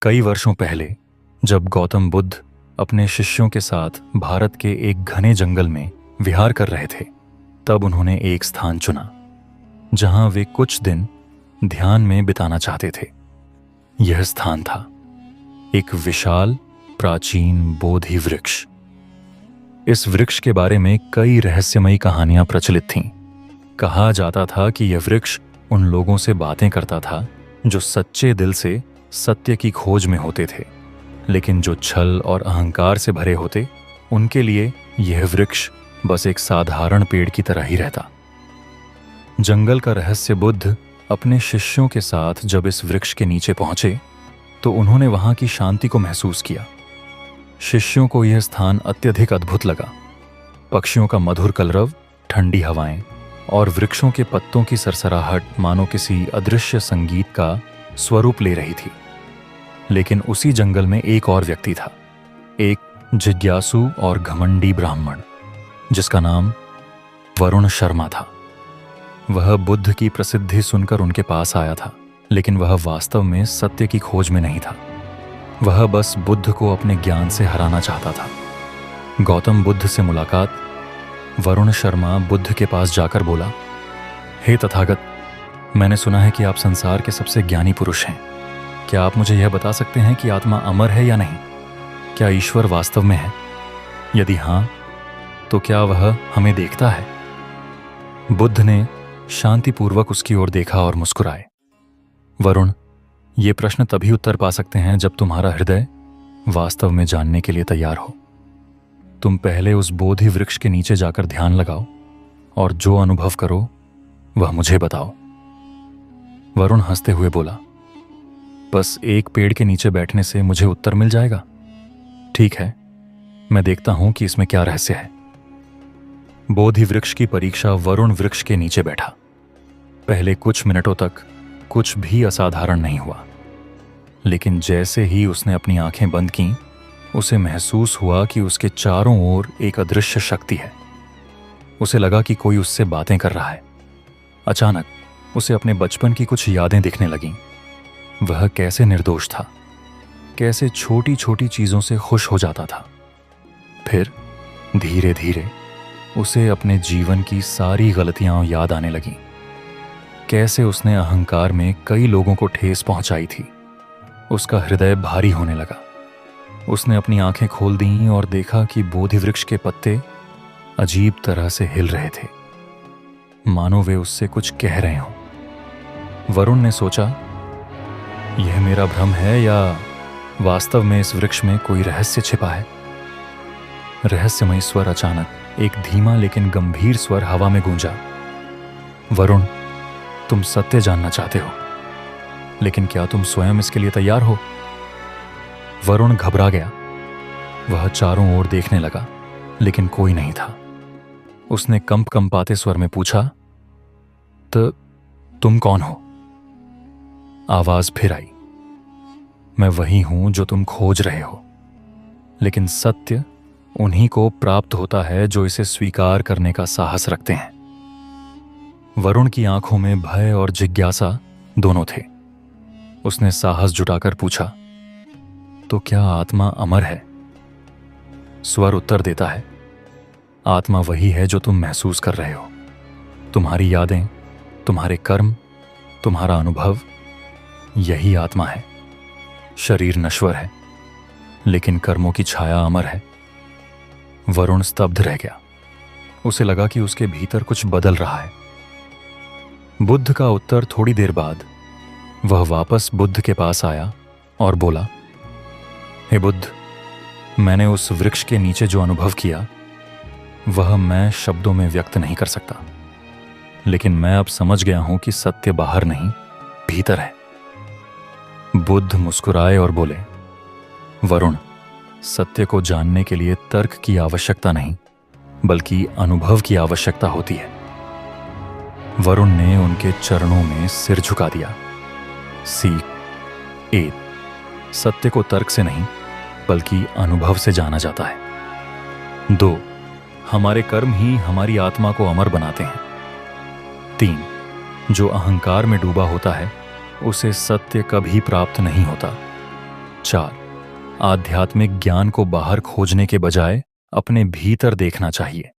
कई वर्षों पहले जब गौतम बुद्ध अपने शिष्यों के साथ भारत के एक घने जंगल में विहार कर रहे थे, तब उन्होंने एक स्थान चुना जहां वे कुछ दिन ध्यान में बिताना चाहते थे। यह स्थान था एक विशाल प्राचीन बोधि वृक्ष। इस वृक्ष के बारे में कई रहस्यमयी कहानियां प्रचलित थीं। कहा जाता था कि यह वृक्ष उन लोगों से बातें करता था जो सच्चे दिल से सत्य की खोज में होते थे, लेकिन जो छल और अहंकार से भरे होते, उनके लिए यह वृक्ष बस एक साधारण पेड़ की तरह ही रहता। जंगल का रहस्य बुद्ध अपने शिष्यों के साथ जब इस वृक्ष के नीचे पहुंचे तो उन्होंने वहां की शांति को महसूस किया। शिष्यों को यह स्थान अत्यधिक अद्भुत लगा। पक्षियों का मधुर कलरव, ठंडी हवाएं और वृक्षों के पत्तों की सरसराहट मानो किसी अदृश्य संगीत का स्वरूप ले रही थी। लेकिन उसी जंगल में एक और व्यक्ति था, एक जिज्ञासु और घमंडी ब्राह्मण जिसका नाम वरुण शर्मा था। वह बुद्ध की प्रसिद्धि सुनकर उनके पास आया था, लेकिन वह वास्तव में सत्य की खोज में नहीं था। वह बस बुद्ध को अपने ज्ञान से हराना चाहता था। गौतम बुद्ध से मुलाकात। वरुण शर्मा बुद्ध के पास जाकर बोला, हे तथागत, मैंने सुना है कि आप संसार के सबसे ज्ञानी पुरुष हैं। क्या आप मुझे यह बता सकते हैं कि आत्मा अमर है या नहीं? क्या ईश्वर वास्तव में है? यदि हाँ, तो क्या वह हमें देखता है? बुद्ध ने शांतिपूर्वक उसकी ओर देखा और मुस्कुराए। वरुण, ये प्रश्न तभी उत्तर पा सकते हैं जब तुम्हारा हृदय वास्तव में जानने के लिए तैयार हो। तुम पहले उस बोधि वृक्ष के नीचे जाकर ध्यान लगाओ और जो अनुभव करो वह मुझे बताओ। वरुण हंसते हुए बोला, बस एक पेड़ के नीचे बैठने से मुझे उत्तर मिल जाएगा? ठीक है, मैं देखता हूं कि इसमें क्या रहस्य है। बोधि वृक्ष की परीक्षा वरुण वृक्ष के नीचे बैठा। पहले कुछ मिनटों तक कुछ भी असाधारण नहीं हुआ, लेकिन जैसे ही उसने अपनी आंखें बंद कीं, उसे महसूस हुआ कि उसके चारों ओर एक अदृश्य शक्ति है। उसे लगा कि कोई उससे बातें कर रहा है। अचानक उसे अपने बचपन की कुछ यादें दिखने लगीं। वह कैसे निर्दोष था, कैसे छोटी छोटी चीजों से खुश हो जाता था। फिर धीरे धीरे उसे अपने जीवन की सारी गलतियां याद आने लगीं। कैसे उसने अहंकार में कई लोगों को ठेस पहुंचाई थी। उसका हृदय भारी होने लगा। उसने अपनी आंखें खोल दीं और देखा कि बोधि वृक्ष के पत्ते अजीब तरह से हिल रहे थे, मानो वे उससे कुछ कह रहे हों। वरुण ने सोचा, यह मेरा भ्रम है या वास्तव में इस वृक्ष में कोई रहस्य छिपा है? रहस्यमय स्वर अचानक, एक धीमा लेकिन गंभीर स्वर हवा में गूंजा। वरुण, तुम सत्य जानना चाहते हो, लेकिन क्या तुम स्वयं इसके लिए तैयार हो? वरुण घबरा गया। वह चारों ओर देखने लगा, लेकिन कोई नहीं था। उसने कंपाते स्वर में पूछा, तो तुम कौन हो? आवाज फिर आई, मैं वही हूं जो तुम खोज रहे हो, लेकिन सत्य उन्हीं को प्राप्त होता है जो इसे स्वीकार करने का साहस रखते हैं। वरुण की आंखों में भय और जिज्ञासा दोनों थे। उसने साहस जुटाकर पूछा, तो क्या आत्मा अमर है? स्वर उत्तर देता है, आत्मा वही है जो तुम महसूस कर रहे हो। तुम्हारी यादें, तुम्हारे कर्म, तुम्हारा अनुभव, यही आत्मा है। शरीर नश्वर है, लेकिन कर्मों की छाया अमर है। वरुण स्तब्ध रह गया। उसे लगा कि उसके भीतर कुछ बदल रहा है। बुद्ध का उत्तर थोड़ी देर बाद वह वापस बुद्ध के पास आया और बोला, हे बुद्ध, मैंने उस वृक्ष के नीचे जो अनुभव किया वह मैं शब्दों में व्यक्त नहीं कर सकता, लेकिन मैं अब समझ गया हूं कि सत्य बाहर नहीं, भीतर है। बुद्ध मुस्कुराए और बोले, वरुण, सत्य को जानने के लिए तर्क की आवश्यकता नहीं, बल्कि अनुभव की आवश्यकता होती है। वरुण ने उनके चरणों में सिर झुका दिया। सीख 1, सत्य को तर्क से नहीं बल्कि अनुभव से जाना जाता है। 2, हमारे कर्म ही हमारी आत्मा को अमर बनाते हैं। 3, जो अहंकार में डूबा होता है उसे सत्य कभी प्राप्त नहीं होता। 4. आध्यात्मिक ज्ञान को बाहर खोजने के बजाय अपने भीतर देखना चाहिए।